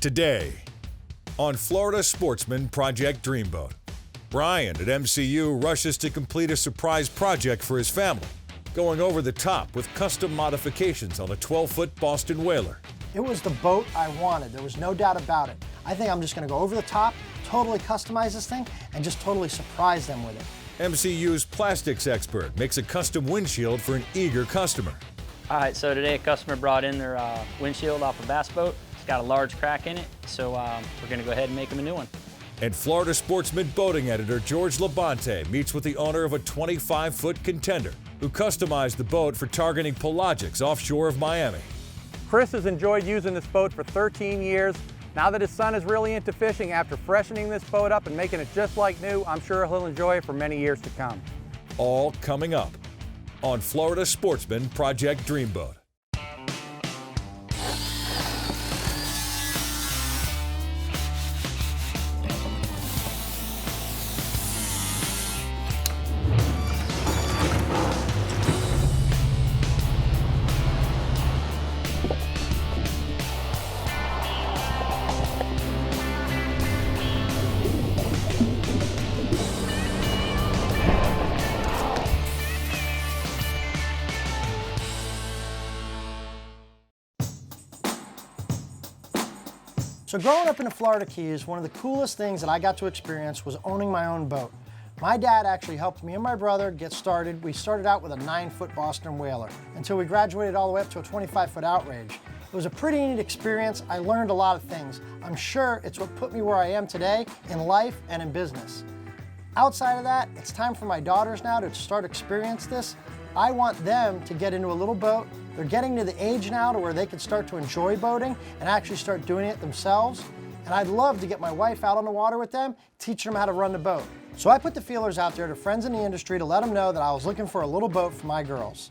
today on Florida Sportsman Project Dreamboat. Brian at MCU rushes to complete a surprise project for his family, going over the top with custom modifications on a 12-foot Boston whaler. It was the boat I wanted. There was no doubt about it. I think I'm just going to go over the top, totally customize this thing, and just totally surprise them with it. MCU's plastics expert makes a custom windshield for an eager customer. All right, so today a customer brought in their windshield off a bass boat. It's got a large crack in it, so we're going to go ahead and make them a new one. And Florida Sportsman boating editor George Labonte meets with the owner of a 25-foot Contender, who customized the boat for targeting pelagics offshore of Miami. Chris has enjoyed using this boat for 13 years. Now that his son is really into fishing, after freshening this boat up and making it just like new, I'm sure he'll enjoy it for many years to come. All coming up on Florida Sportsman Project Dreamboat. So growing up in the Florida Keys, one of the coolest things that I got to experience was owning my own boat. My dad actually helped me and my brother get started. We started out with a 9-foot Boston whaler until we graduated all the way up to a 25-foot outrage. It was a pretty neat experience. I learned a lot of things. I'm sure it's what put me where I am today in life and in business. Outside of that, it's time for my daughters now to start experience this. I want them to get into a little boat. They're getting to the age now to where they can start to enjoy boating and actually start doing it themselves. And I'd love to get my wife out on the water with them, teach them how to run the boat. So I put the feelers out there to friends in the industry to let them know that I was looking for a little boat for my girls.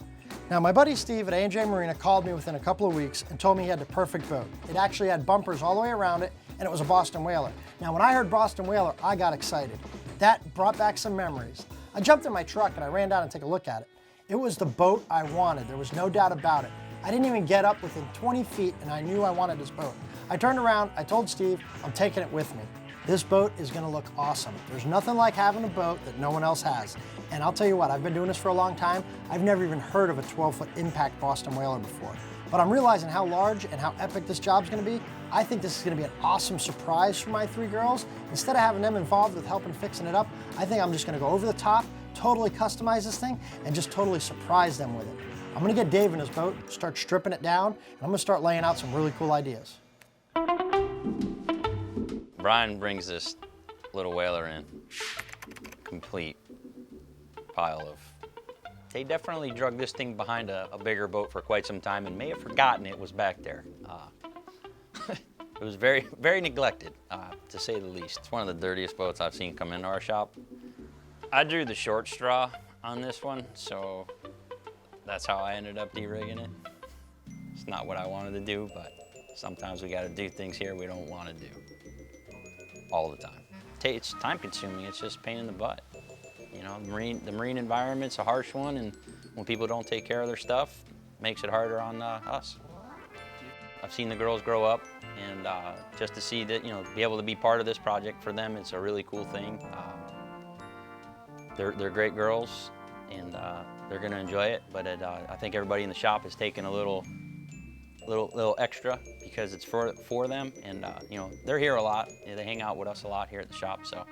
Now my buddy Steve at A&J Marina called me within a couple of weeks and told me he had the perfect boat. It actually had bumpers all the way around it, and it was a Boston whaler. Now when I heard Boston whaler, I got excited. That brought back some memories. I jumped in my truck and I ran down and took a look at it. It was the boat I wanted. There was no doubt about it. I didn't even get up within 20 feet and I knew I wanted this boat. I turned around, I told Steve, I'm taking it with me. This boat is gonna look awesome. There's nothing like having a boat that no one else has. And I'll tell you what, I've been doing this for a long time. I've never even heard of a 12-foot impact Boston whaler before. But I'm realizing how large and how epic this job's gonna be. I think this is gonna be an awesome surprise for my 3 girls. Instead of having them involved with helping fixing it up, I think I'm just gonna go over the top, totally customize this thing, and just totally surprise them with it. I'm gonna get Dave in his boat, start stripping it down, and I'm gonna start laying out some really cool ideas. Brian brings this little whaler in, complete pile of. They definitely drug this thing behind a bigger boat for quite some time and may have forgotten it was back there. It was very, very neglected, to say the least. It's one of the dirtiest boats I've seen come into our shop. I drew the short straw on this one, so that's how I ended up de-rigging it. It's not what I wanted to do, but sometimes we gotta do things here we don't wanna do all the time. It's time consuming, it's just a pain in the butt. You know, the marine environment's a harsh one, and when people don't take care of their stuff, it makes it harder on us. I've seen the girls grow up, and just to see that, you know, be able to be part of this project for them, it's a really cool thing. They're great girls, and they're gonna enjoy it, but I think everybody in the shop is taking a little extra because it's for them, and you know, they're here a lot. They hang out with us a lot here at the shop, so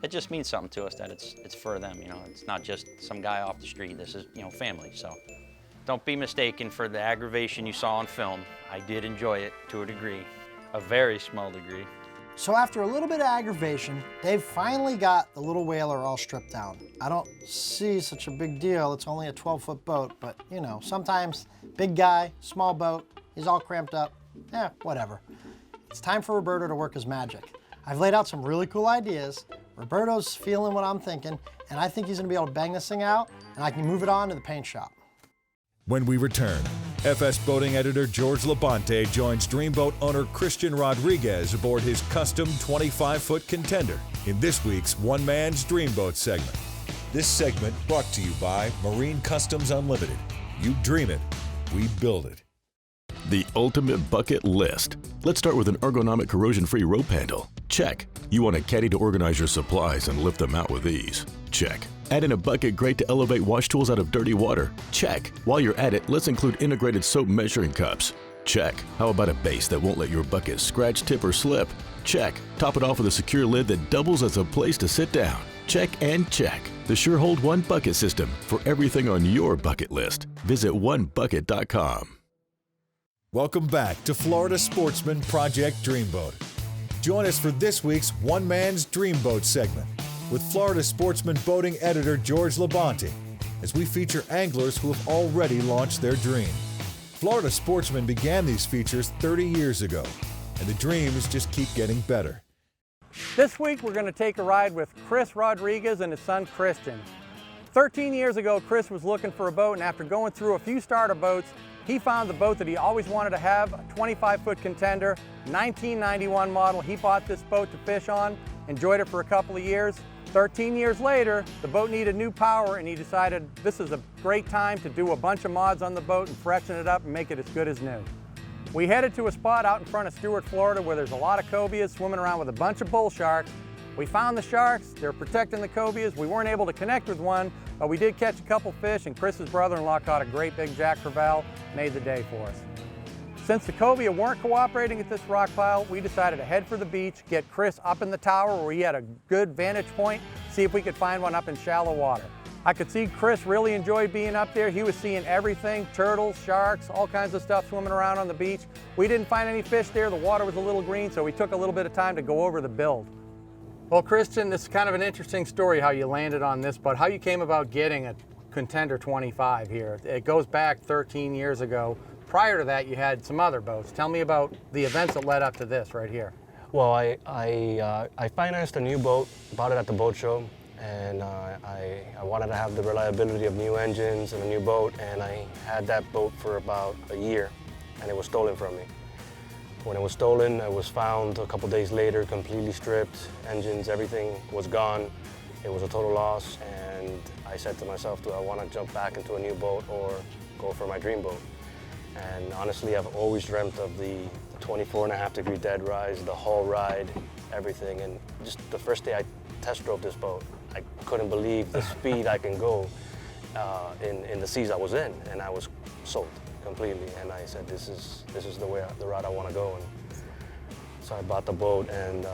it just means something to us that it's for them. You know, it's not just some guy off the street. This is, you know, family. So don't be mistaken for the aggravation you saw on film. I did enjoy it to a degree, a very small degree. So after a little bit of aggravation, Dave finally got the little whaler all stripped down. I don't see such a big deal. It's only a 12-foot boat, but you know, sometimes big guy, small boat, he's all cramped up. Whatever. It's time for Roberto to work his magic. I've laid out some really cool ideas. Roberto's feeling what I'm thinking, and I think he's gonna be able to bang this thing out, and I can move it on to the paint shop. When we return, FS Boating editor George Labonte joins Dreamboat owner Christian Rodriguez aboard his custom 25-foot Contender in this week's One Man's Dreamboat segment. This segment brought to you by Marine Customs Unlimited. You dream it, we build it. The ultimate bucket list. Let's start with an ergonomic corrosion-free rope handle. Check. You want a caddy to organize your supplies and lift them out with ease. Check. Add in a bucket grate to elevate wash tools out of dirty water. Check. While you're at it, let's include integrated soap measuring cups. Check. How about a base that won't let your bucket scratch, tip, or slip? Check. Top it off with a secure lid that doubles as a place to sit down. Check and check. The Sure Hold One Bucket System for everything on your bucket list. Visit onebucket.com. Welcome back to Florida Sportsman Project Dreamboat. Join us for this week's One Man's Dreamboat segment with Florida Sportsman boating editor George Labonte as we feature anglers who have already launched their dream. Florida Sportsman began these features 30 years ago, and the dreams just keep getting better. This week we're going to take a ride with Chris Rodriguez and his son Christian. 13 years ago, Chris was looking for a boat, and after going through a few starter boats, he found the boat that he always wanted to have, a 25-foot Contender, 1991 model. He bought this boat to fish on, enjoyed it for a couple of years. 13 years later, the boat needed new power, and he decided this is a great time to do a bunch of mods on the boat and freshen it up and make it as good as new. We headed to a spot out in front of Stuart, Florida, where there's a lot of cobias swimming around with a bunch of bull sharks. We found the sharks, they're protecting the cobias. We weren't able to connect with one, but we did catch a couple fish, and Chris's brother-in-law caught a great big jack crevalle, made the day for us. Since the cobia weren't cooperating at this rock pile, we decided to head for the beach, get Chris up in the tower where he had a good vantage point, see if we could find one up in shallow water. I could see Chris really enjoyed being up there. He was seeing everything, turtles, sharks, all kinds of stuff swimming around on the beach. We didn't find any fish there. The water was a little green, so we took a little bit of time to go over the build. Well, Christian, this is kind of an interesting story how you landed on this, but how you came about getting a Contender 25 here. It goes back 13 years ago. Prior to that, you had some other boats. Tell me about the events that led up to this right here. Well, I financed a new boat, bought it at the boat show, and I wanted to have the reliability of new engines and a new boat, and I had that boat for about a year, and it was stolen from me. When it was stolen, it was found a couple days later, completely stripped, engines, everything was gone. It was a total loss, and I said to myself, do I want to jump back into a new boat or go for my dream boat? And honestly, I've always dreamt of the 24.5-degree dead rise, the hull ride, everything. And just the first day I test drove this boat, I couldn't believe the speed I can go in the seas I was in, and I was sold completely. And I said, this is the route I want to go. And so I bought the boat, and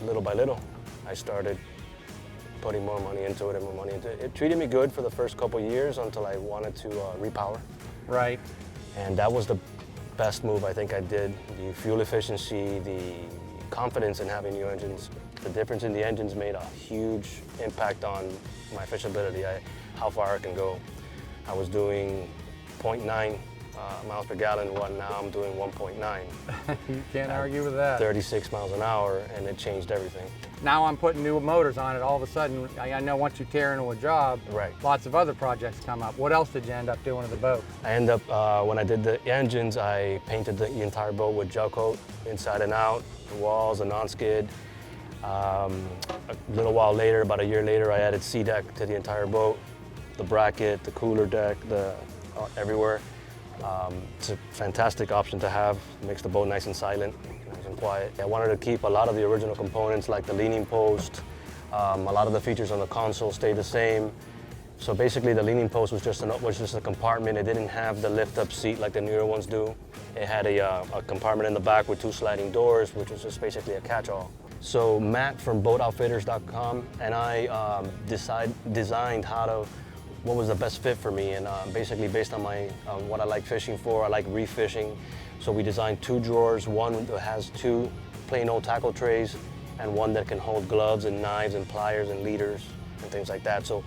little by little, I started putting more money into it and more money into it. It treated me good for the first couple of years until I wanted to repower. Right. And that was the best move I think I did. The fuel efficiency, the confidence in having new engines, the difference in the engines made a huge impact on my fishability, how far I can go. I was doing 0.9 miles per gallon, now I'm doing 1.9. You can't argue with that. 36 miles an hour, and it changed everything. Now I'm putting new motors on it. All of a sudden, I know once you tear into a job, right, lots of other projects come up. What else did you end up doing to the boat? I ended up, when I did the engines, I painted the entire boat with gel coat, inside and out, the walls, the non-skid. A little while later, about a year later, I added C-deck to the entire boat, the bracket, the cooler deck, everywhere. It's a fantastic option to have. It makes the boat nice and silent, nice and quiet. I wanted to keep a lot of the original components like the leaning post. A lot of the features on the console stayed the same. So basically the leaning post was just a compartment. It didn't have the lift-up seat like the newer ones do. It had a compartment in the back with 2 sliding doors, which was just basically a catch-all. So Matt from BoatOutfitters.com and I designed what was the best fit for me, and basically based on what I like fishing for, I like reef fishing. So we designed 2 drawers, one that has 2 plain old tackle trays, and one that can hold gloves and knives and pliers and leaders and things like that. So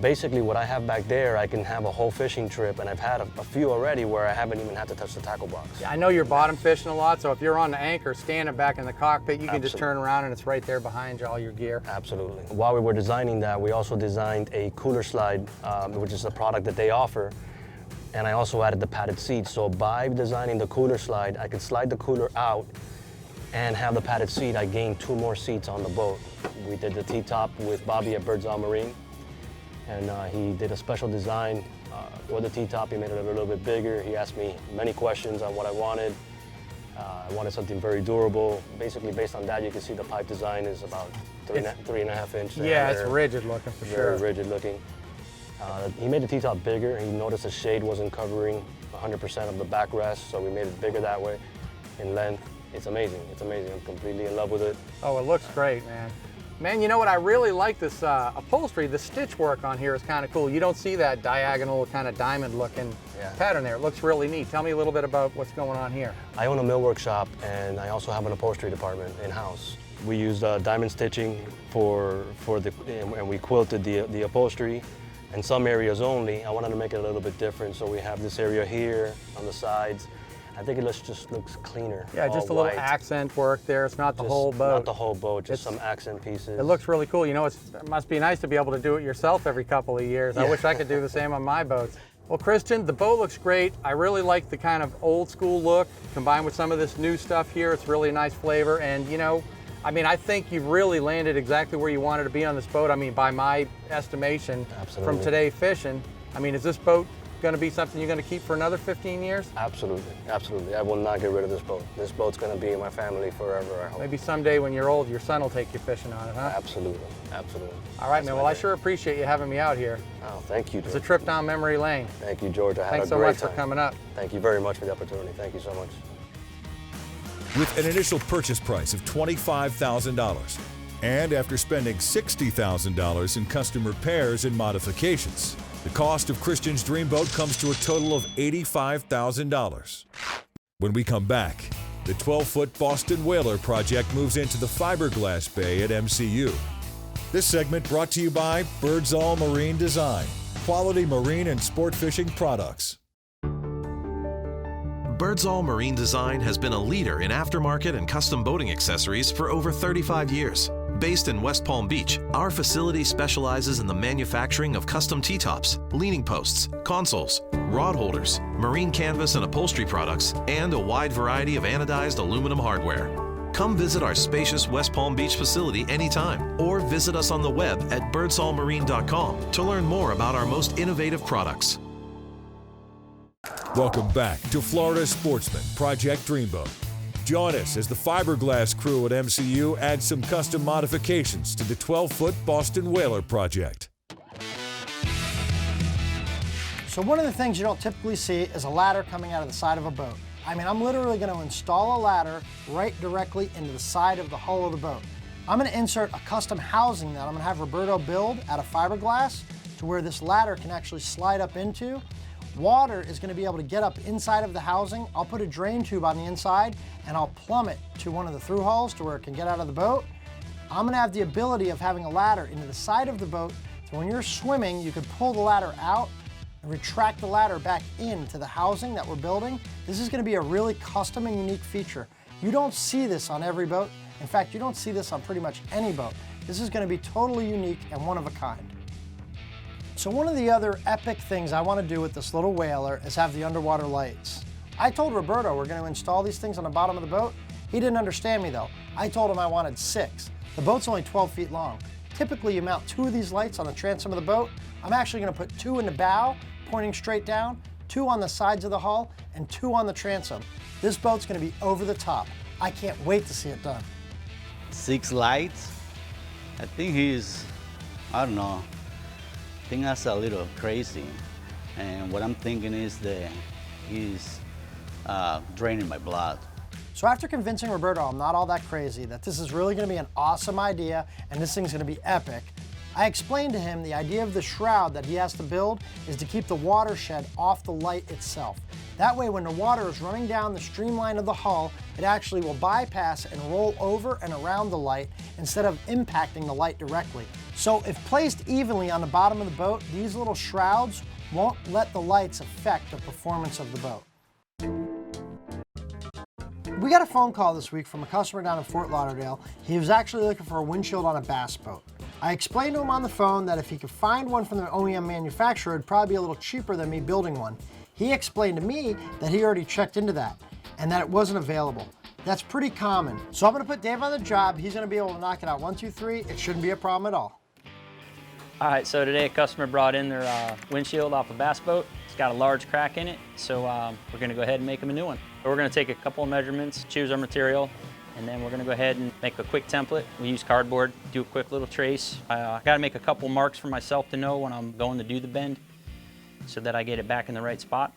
basically what I have back there, I can have a whole fishing trip, and I've had a few already where I haven't even had to touch the tackle box. Yeah, I know you're bottom fishing a lot, so if you're on the anchor standing back in the cockpit, you can just turn around and it's right there behind you, all your gear. Absolutely. While we were designing that, we also designed a cooler slide, which is a product that they offer, and I also added the padded seats. So by designing the cooler slide, I could slide the cooler out and have the padded seat. I gained 2 more seats on the boat. We did the T-top with Bobby at Birdsall Marine, and he did a special design with the T-top. He made it a little bit bigger. He asked me many questions on what I wanted. I wanted something very durable. Basically, based on that, you can see the pipe design is about 3.5 inch. Yeah, it's rigid looking for sure. Very rigid looking. He made the T-top bigger. He noticed the shade wasn't covering 100% of the backrest, so we made it bigger that way in length. It's amazing. It's amazing. I'm completely in love with it. Oh, it looks great, man. Man, you know what? I really like this upholstery. The stitch work on here is kind of cool. You don't see that diagonal kind of diamond looking pattern there. It looks really neat. Tell me a little bit about what's going on here. I own a millwork shop, and I also have an upholstery department in-house. We used diamond stitching and we quilted the upholstery. In some areas only. I wanted to make it a little bit different, so we have this area here on the sides. I think it just looks cleaner. Yeah, just a little accent work there. It's not the whole boat. Not the whole boat, just some accent pieces. It looks really cool. You know, it must be nice to be able to do it yourself every couple of years. I wish I could do the same on my boats. Well, Christian, the boat looks great. I really like the kind of old school look combined with some of this new stuff here. It's really a nice flavor, and you know, I mean, I think you've really landed exactly where you wanted to be on this boat. I mean, by my estimation, from today fishing, I mean, is this boat going to be something you're going to keep for another 15 years? Absolutely, absolutely. I will not get rid of this boat. This boat's going to be in my family forever, I hope. Maybe someday when you're old, your son will take you fishing on it, huh? Absolutely, absolutely. All right, man. Well, I sure appreciate you having me out here. Oh, thank you, George. It's a trip down memory lane. Thank you, George. I had a great time. Thanks so much for coming up. Thank you very much for the opportunity. Thank you so much. With an initial purchase price of $25,000, and after spending $60,000 in custom repairs and modifications, the cost of Christian's Dreamboat comes to a total of $85,000. When we come back, the 12-foot Boston Whaler project moves into the fiberglass bay at MCU. This segment brought to you by Birdsall Marine Design, quality marine and sport fishing products. Birdsall Marine Design has been a leader in aftermarket and custom boating accessories for over 35 years. Based in West Palm Beach, our facility specializes in the manufacturing of custom T-tops, leaning posts, consoles, rod holders, marine canvas and upholstery products, and a wide variety of anodized aluminum hardware. Come visit our spacious West Palm Beach facility anytime, or visit us on the web at birdsallmarine.com to learn more about our most innovative products. Welcome back to Florida Sportsman Project Dreamboat. Join us as the fiberglass crew at MCU adds some custom modifications to the 12-foot Boston Whaler project. So one of the things you don't typically see is a ladder coming out of the side of a boat. I mean, I'm literally going to install a ladder right directly into the side of the hull of the boat. I'm going to insert a custom housing that I'm going to have Roberto build out of fiberglass to where this ladder can actually slide up into. Water is going to be able to get up inside of the housing. I'll put a drain tube on the inside and I'll plumb it to one of the through hulls to where it can get out of the boat. I'm going to have the ability of having a ladder into the side of the boat, so when you're swimming, you can pull the ladder out and retract the ladder back into the housing that we're building. This is going to be a really custom and unique feature. You don't see this on every boat. In fact, you don't see this on pretty much any boat. This is going to be totally unique and one of a kind. So one of the other epic things I want to do with this little whaler is have the underwater lights. I told Roberto we're going to install these things on the bottom of the boat. He didn't understand me though. I told him I wanted 6. The boat's only 12 feet long. Typically you mount 2 of these lights on the transom of the boat. I'm actually going to put 2 in the bow, pointing straight down, 2 on the sides of the hull, and 2 on the transom. This boat's going to be over the top. I can't wait to see it done. 6 lights? I think I don't know. I think that's a little crazy. And what I'm thinking is that he's draining my blood. So after convincing Roberto I'm not all that crazy, that this is really going to be an awesome idea and this thing's going to be epic, I explained to him the idea of the shroud that he has to build is to keep the watershed off the light itself. That way when the water is running down the streamline of the hull, it actually will bypass and roll over and around the light instead of impacting the light directly. So if placed evenly on the bottom of the boat, these little shrouds won't let the lights affect the performance of the boat. We got a phone call this week from a customer down in Fort Lauderdale. He was actually looking for a windshield on a bass boat. I explained to him on the phone that if he could find one from the OEM manufacturer, it'd probably be a little cheaper than me building one. He explained to me that he already checked into that and that it wasn't available. That's pretty common. So I'm gonna put Dave on the job. He's gonna be able to knock it out 1, 2, 3. It shouldn't be a problem at all. All right, so today a customer brought in their windshield off a bass boat. It's got a large crack in it, so we're gonna go ahead and make them a new one. We're gonna take a couple of measurements, choose our material, and then we're gonna go ahead and make a quick template. We use cardboard, do a quick little trace. I gotta make a couple marks for myself to know when I'm going to do the bend so that I get it back in the right spot.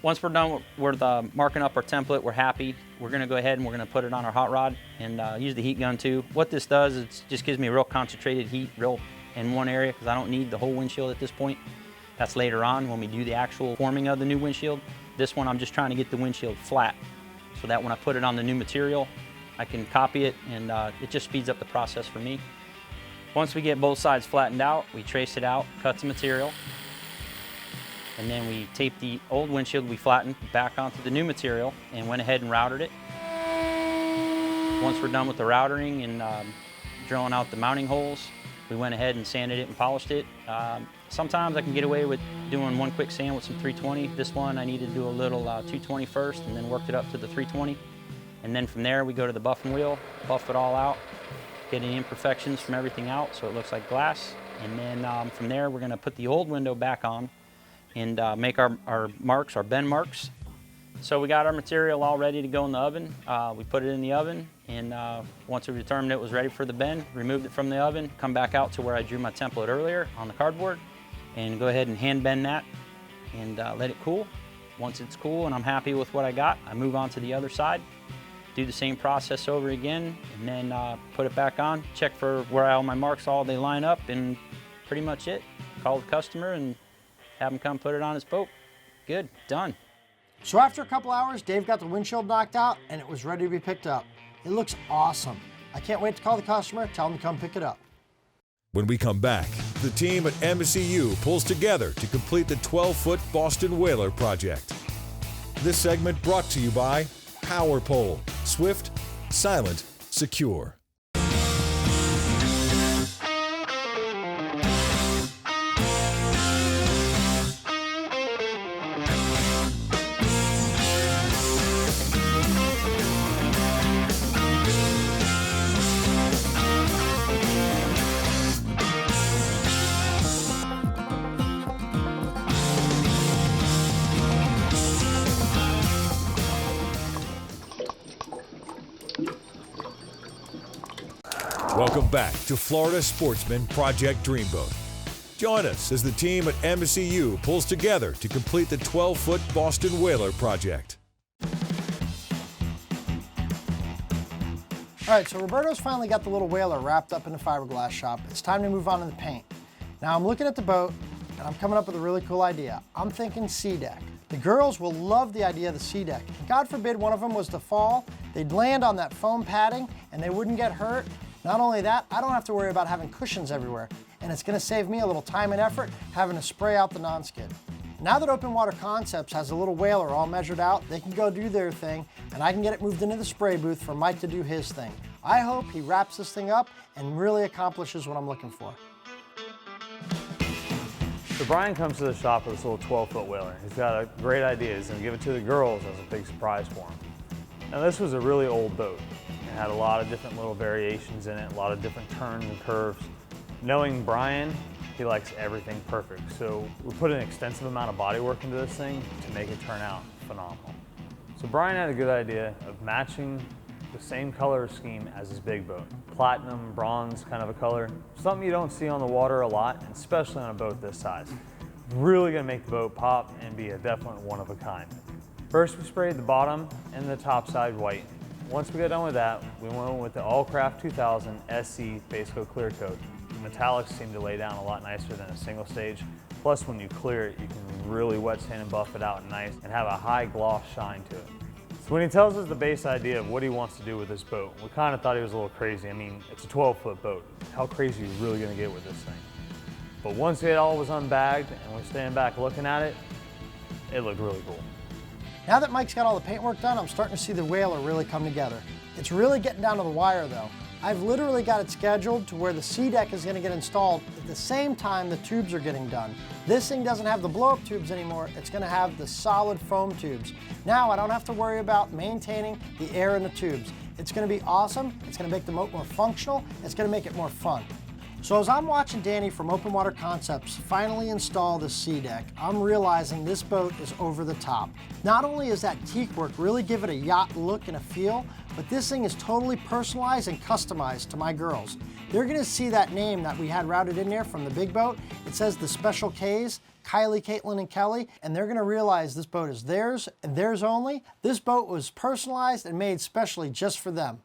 Once we're done with marking up our template, we're happy. We're gonna go ahead and we're gonna put it on our hot rod and use the heat gun too. What this does is it just gives me real concentrated heat real in one area because I don't need the whole windshield at this point. That's later on when we do the actual forming of the new windshield. This one I'm just trying to get the windshield flat so that when I put it on the new material, I can copy it and it just speeds up the process for me. Once we get both sides flattened out, we trace it out, cut the material, and then we taped the old windshield we flattened back onto the new material and went ahead and routed it. Once we're done with the routering and drilling out the mounting holes, we went ahead and sanded it and polished it. Sometimes I can get away with doing one quick sand with some 320. This one I needed to do a little 220 first and then worked it up to the 320. And then from there we go to the buffing wheel, buff it all out, get any imperfections from everything out so it looks like glass. And then from there we're gonna put the old window back on and make our marks, our bend marks. So we got our material all ready to go in the oven. We put it in the oven, and once we determined it was ready for the bend, removed it from the oven, come back out to where I drew my template earlier on the cardboard, and go ahead and hand bend that and let it cool. Once it's cool and I'm happy with what I got, I move on to the other side, do the same process over again, and then put it back on, check for where all my marks all they line up, and pretty much it. Call the customer and have him come put it on his boat. Good, done. So after a couple hours, Dave got the windshield knocked out and it was ready to be picked up. It looks awesome. I can't wait to call the customer, tell him to come pick it up. When we come back, the team at MCU pulls together to complete the 12-foot Boston Whaler project. This segment brought to you by Power Pole. Swift, silent, secure. Welcome back to Florida Sportsman Project Dreamboat. Join us as the team at MCU pulls together to complete the 12-foot Boston Whaler project. All right, so Roberto's finally got the little whaler wrapped up in the fiberglass shop. It's time to move on to the paint. Now I'm looking at the boat and I'm coming up with a really cool idea. I'm thinking sea deck. The girls will love the idea of the sea deck. God forbid one of them was to fall, they'd land on that foam padding and they wouldn't get hurt. Not only that, I don't have to worry about having cushions everywhere, and it's gonna save me a little time and effort having to spray out the non-skid. Now that Open Water Concepts has a little whaler all measured out, they can go do their thing, and I can get it moved into the spray booth for Mike to do his thing. I hope he wraps this thing up and really accomplishes what I'm looking for. So Brian comes to the shop with this little 12-foot whaler. He's got a great idea. He's gonna give it to the girls as a big surprise for him. Now this was a really old boat. It had a lot of different little variations in it, a lot of different turns and curves. Knowing Brian, he likes everything perfect. So we put an extensive amount of body work into this thing to make it turn out phenomenal. So Brian had a good idea of matching the same color scheme as his big boat. Platinum, bronze kind of a color. Something you don't see on the water a lot, and especially on a boat this size. Really gonna make the boat pop and be a definite one of a kind. First we sprayed the bottom and the top side white. Once we got done with that, we went with the Allcraft 2000 SC Base Coat Clear Coat. The metallics seem to lay down a lot nicer than a single stage. Plus when you clear it, you can really wet sand and buff it out nice and have a high gloss shine to it. So when he tells us the base idea of what he wants to do with this boat, we kind of thought he was a little crazy. I mean, it's a 12-foot boat. How crazy are you really gonna get with this thing? But once it all was unbagged and we're standing back looking at it, it looked really cool. Now that Mike's got all the paintwork done, I'm starting to see the whaler really come together. It's really getting down to the wire though. I've literally got it scheduled to where the sea deck is gonna get installed at the same time the tubes are getting done. This thing doesn't have the blow-up tubes anymore, it's gonna have the solid foam tubes. Now I don't have to worry about maintaining the air in the tubes. It's gonna be awesome, it's gonna make the boat more functional, it's gonna make it more fun. So as I'm watching Danny from Open Water Concepts finally install the sea deck, I'm realizing this boat is over the top. Not only is that teak work really give it a yacht look and a feel, but this thing is totally personalized and customized to my girls. They're gonna see that name that we had routed in there from the big boat. It says the Special K's, Kylie, Caitlin, and Kelly, and they're gonna realize this boat is theirs and theirs only. This boat was personalized and made specially just for them.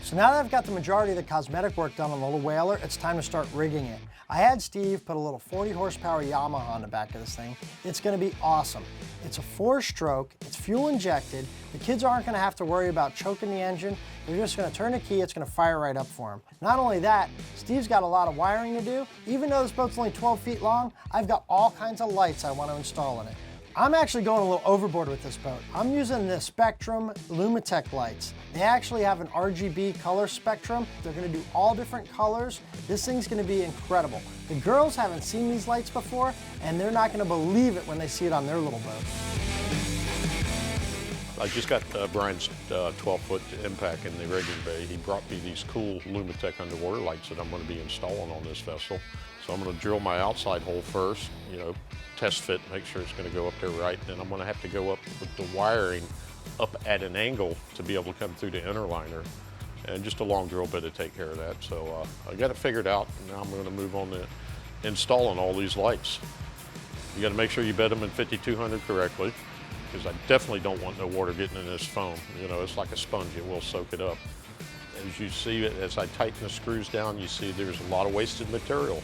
So now that I've got the majority of the cosmetic work done on the little whaler, it's time to start rigging it. I had Steve put a little 40 horsepower Yamaha on the back of this thing. It's gonna be awesome. It's a 4-stroke, it's fuel injected. The kids aren't gonna have to worry about choking the engine. They're just gonna turn the key, it's gonna fire right up for them. Not only that, Steve's got a lot of wiring to do. Even though this boat's only 12 feet long, I've got all kinds of lights I want to install in it. I'm actually going a little overboard with this boat. I'm using the Spectrum Lumitech lights. They actually have an RGB color spectrum. They're gonna do all different colors. This thing's gonna be incredible. The girls haven't seen these lights before, and they're not gonna believe it when they see it on their little boat. I just got Brian's 12-foot impact in the rigging bay. He brought me these cool Lumitech underwater lights that I'm going to be installing on this vessel. So I'm going to drill my outside hole first, test fit, make sure it's going to go up there right. Then I'm going to have to go up with the wiring up at an angle to be able to come through the inner liner. And just a long drill bit to take care of that. So I got it figured out, and now I'm going to move on to installing all these lights. You got to make sure you bed them in 5200 correctly, because I definitely don't want no water getting in this foam. It's like a sponge, it will soak it up. As you see, as I tighten the screws down, you see there's a lot of wasted material.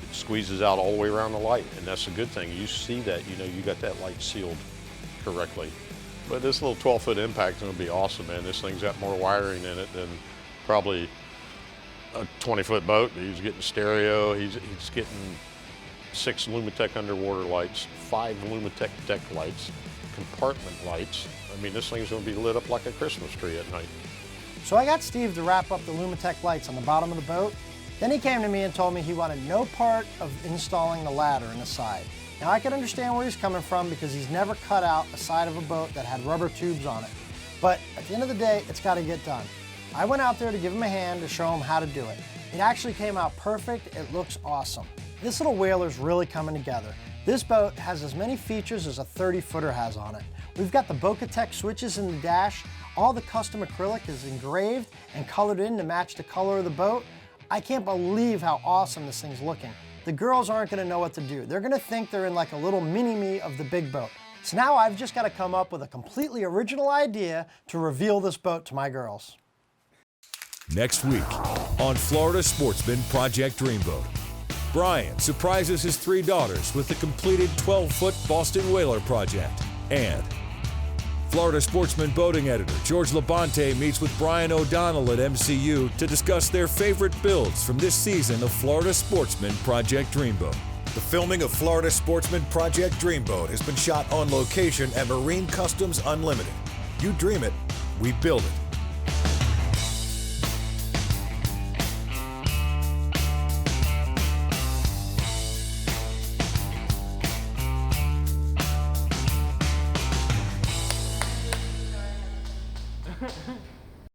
It squeezes out all the way around the light, and that's a good thing. You see that, you got that light sealed correctly. But this little 12-foot impact is gonna be awesome, man. This thing's got more wiring in it than probably a 20-foot boat. He's getting stereo, he's getting 6 Lumitech underwater lights, 5 Lumitech deck lights, compartment lights. I mean, this thing's gonna be lit up like a Christmas tree at night. So I got Steve to wrap up the Lumitech lights on the bottom of the boat. Then he came to me and told me he wanted no part of installing the ladder in the side. Now I could understand where he's coming from because he's never cut out a side of a boat that had rubber tubes on it. But at the end of the day, it's gotta get done. I went out there to give him a hand to show him how to do it. It actually came out perfect, it looks awesome. This little whaler's really coming together. This boat has as many features as a 30-footer has on it. We've got the Bocatech switches in the dash. All the custom acrylic is engraved and colored in to match the color of the boat. I can't believe how awesome this thing's looking. The girls aren't gonna know what to do. They're gonna think they're in like a little mini-me of the big boat. So now I've just gotta come up with a completely original idea to reveal this boat to my girls. Next week on Florida Sportsman Project Dreamboat, Brian surprises his 3 daughters with the completed 12-foot Boston Whaler project. And Florida Sportsman boating editor George Labonte meets with Brian O'Donnell at MCU to discuss their favorite builds from this season of Florida Sportsman Project Dreamboat. The filming of Florida Sportsman Project Dreamboat has been shot on location at Marine Customs Unlimited. You dream it, we build it.